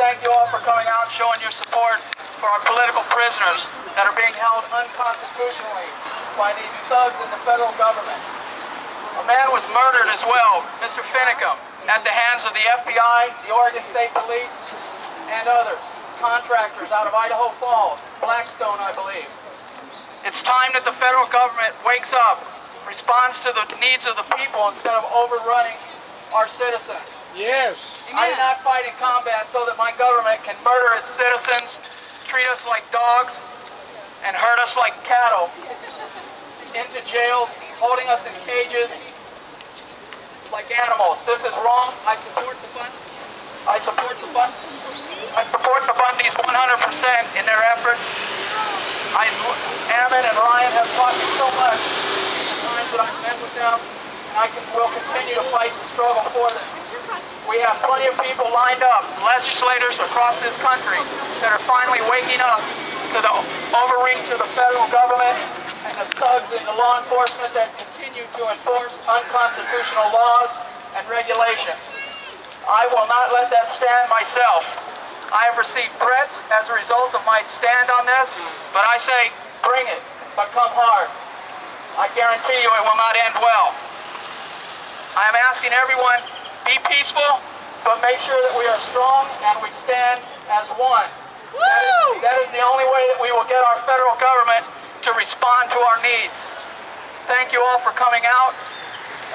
thank you all for coming out and showing your support for our political prisoners that are being held unconstitutionally by these thugs in the federal government. A man was murdered as well, Mr. Finicum, at the hands of the FBI, the Oregon State Police, and others, contractors out of Idaho Falls, Blackstone, I believe. It's time that the federal government wakes up, responds to the needs of the people instead of overrunning our citizens. Yes. I did not fight in combat so that my government can murder its citizens, treat us like dogs, and herd us like cattle into jails, holding us in cages like animals. This is wrong. I support the Bundys 100% in their efforts. Ammon and Ryan have taught me so much in the times that I've met with them, and I will continue to fight and struggle for them. We have plenty of people lined up, legislators across this country, that are finally waking up to the overreach of the federal government and the thugs in the law enforcement that continue to enforce unconstitutional laws and regulations. I will not let that stand myself. I have received threats as a result of my stand on this, but I say, bring it, but come hard. I guarantee you it will not end well. I am asking everyone, be peaceful, but make sure that we are strong and we stand as one. That is the only way that we will get our federal government to respond to our needs. Thank you all for coming out.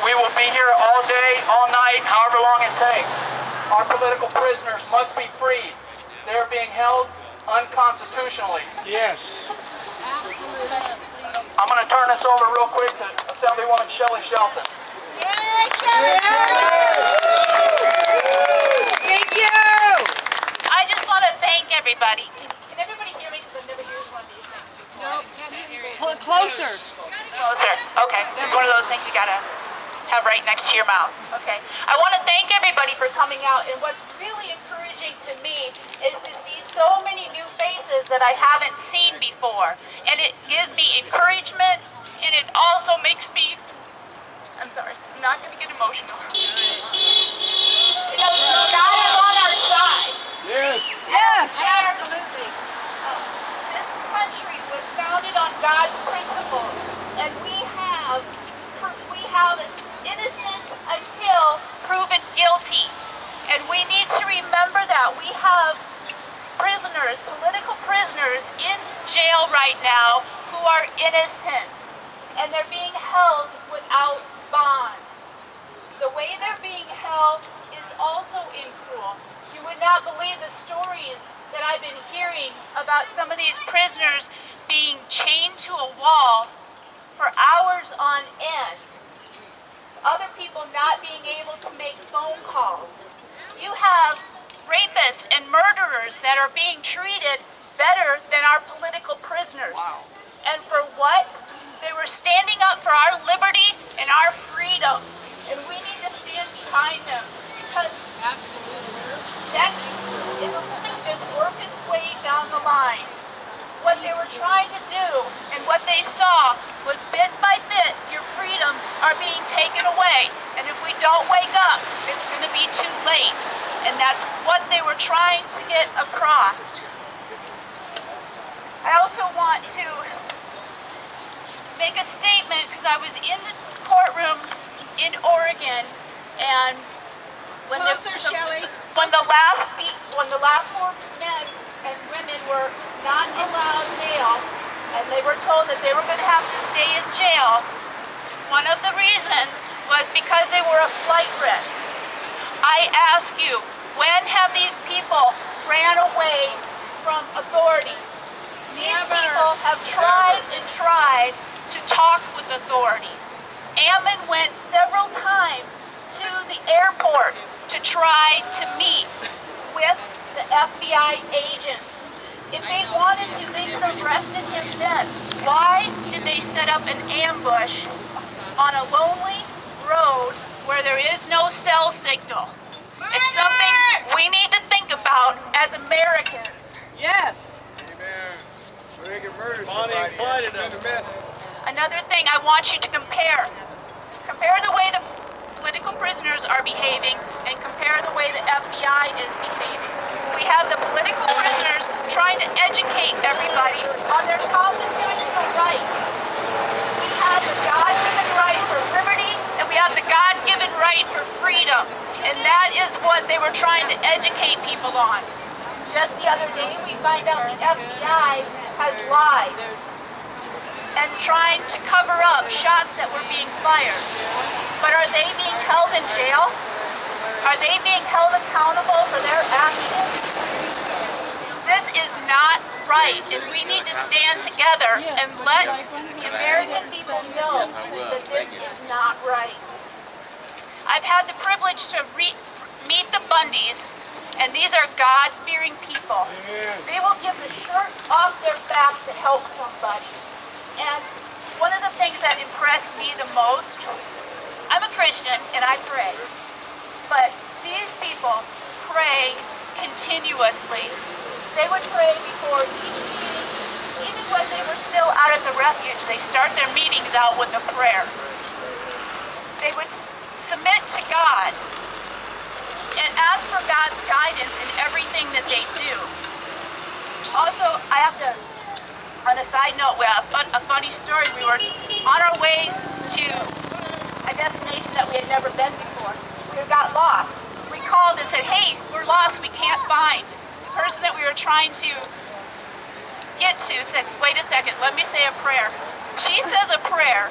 We will be here all day, all night, however long it takes. Our political prisoners must be freed. They are being held unconstitutionally. Yes. I'm going to turn this over real quick to Assemblywoman Shelly Shelton. Yay, Shelly! Thank you! I just want to thank everybody. Can everybody hear me? Because I've never used one of these things before. Nope, can't hear you. Pull it closer. Closer. Okay. It's one of those things you got to have right next to your mouth. Okay. I want to thank everybody for coming out. And what's really encouraging to me is to see so many new faces that I haven't seen before. And it gives me encouragement, and it also makes me... I'm sorry, I'm not going to get emotional. God is on our side. Yes. Yes, absolutely. This country was founded on God's principles, and we have as innocent until proven guilty. And we need to remember that. We have prisoners, political prisoners in jail right now who are innocent, and they're being held without bond. The way they're being held is also cruel. You would not believe the stories that I've been hearing about some of these prisoners being chained to a wall for hours on end. Other people not being able to make phone calls. You have rapists and murderers that are being treated better than our political prisoners. Wow. And for what? They were standing up for our liberty and our freedom. And we need to stand behind them, because that's, it'll just work its way down the line. What they were trying to do and what they saw was bit by bit, your freedoms are being taken away. And if we don't wake up, it's going to be too late. And that's what they were trying to get across. I also want to make a statement, because I was in the courtroom in Oregon, and when the last 4 men and women were not allowed bail, and they were told that they were going to have to stay in jail, one of the reasons was because they were a flight risk. I ask you, when have these people ran away from authorities? These people have tried and tried to talk with authorities. Ammon went several times to the airport to try to meet with the FBI agents. If they wanted to, they could have arrested him then. Why did they set up an ambush on a lonely road where there is no cell signal? It's something we need to think about as Americans. Yes. Amen. So they can murder somebody. Another thing I want you to compare. Compare the way the political prisoners are behaving and compare the way the FBI is behaving. We have have the political prisoners trying to educate everybody on their constitutional rights. We have the God-given right for liberty, and we have the God-given right for freedom. And that is what they were trying to educate people on. Just the other day, we find out the FBI has lied and trying to cover up shots that were being fired. But are they being held in jail? Are they being held accountable for their actions? This is not right, and we need to stand together and let the American people know that this is not right. I've had the privilege to meet the Bundys, and these are God-fearing people. They will give the shirt off their back to help somebody. And one of the things that impressed me the most, I'm a Christian and I pray, but these people pray continuously. They would pray before each meeting, even when they were still out at the refuge. They start their meetings out with a prayer. They would submit to God and ask for God's guidance in everything that they do. Also, I have to, on a side note, we have a funny story. We were on our way to a destination that we had never been before. We got lost. We called and said, hey, we're lost, we can't find. The person that we were trying to get to said, wait a second, let me say a prayer. She says a prayer.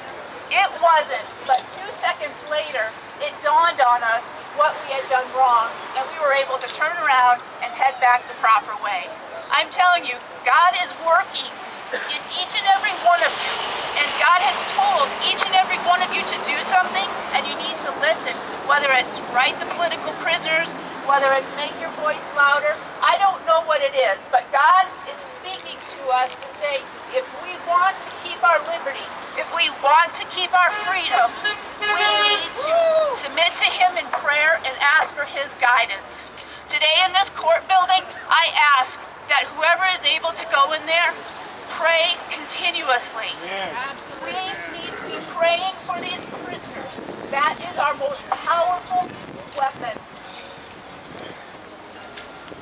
It wasn't, but 2 seconds later, it dawned on us what we had done wrong, and we were able to turn around and head back the proper way. I'm telling you, God is working in each and every one of you, and God has told each and every one of you to do something, and you need to listen, whether it's right the political prisoners, whether it's make your voice louder. I don't know what it is, but God is speaking to us to say, if we want to keep our liberty, if we want to keep our freedom, we need to submit to Him in prayer and ask for His guidance. Today in this court building, I ask that whoever is able to go in there, pray continuously. We need to be praying for these prisoners. That is our most powerful weapon.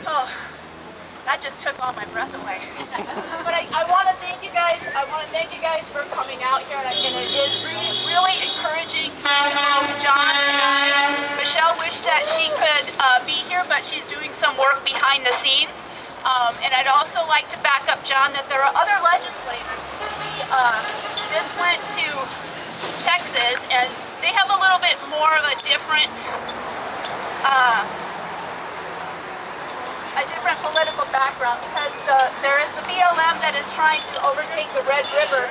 Oh, that just took all my breath away. But I want to thank you guys. I want to thank you guys for coming out here, and it is really encouraging to know John and I. Michelle wished that she could be here, but she's doing some work behind the scenes. And I'd also like to back up John that there are other legislators. We just went to Texas, and they have a little bit more of a different political background, because there is the BLM that is trying to overtake the Red River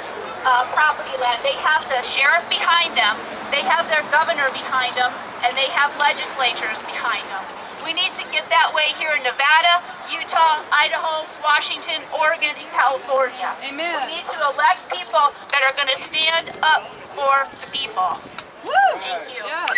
property land. They have the sheriff behind them, they have their governor behind them, and they have legislatures behind them. We need to get that way here in Nevada, Utah, Idaho, Washington, Oregon, and California. Amen. We need to elect people that are going to stand up for the people. Woo! Thank you. Yes.